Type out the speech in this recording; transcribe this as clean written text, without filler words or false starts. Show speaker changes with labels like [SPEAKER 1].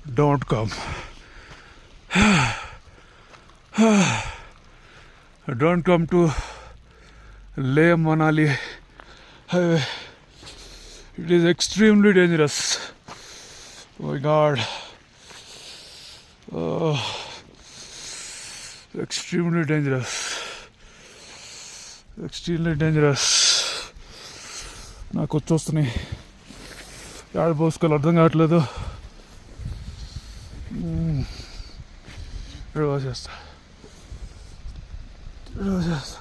[SPEAKER 1] don't come. Don't come to Leh Manali highway. It is extremely dangerous. Oh my god. Extremely dangerous. Extremely dangerous. నాకు వచ్చొస్తున్నాయి, ఆడ పోసుకోవాలి అర్థం కావట్లేదు. చేస్తా చేస్తా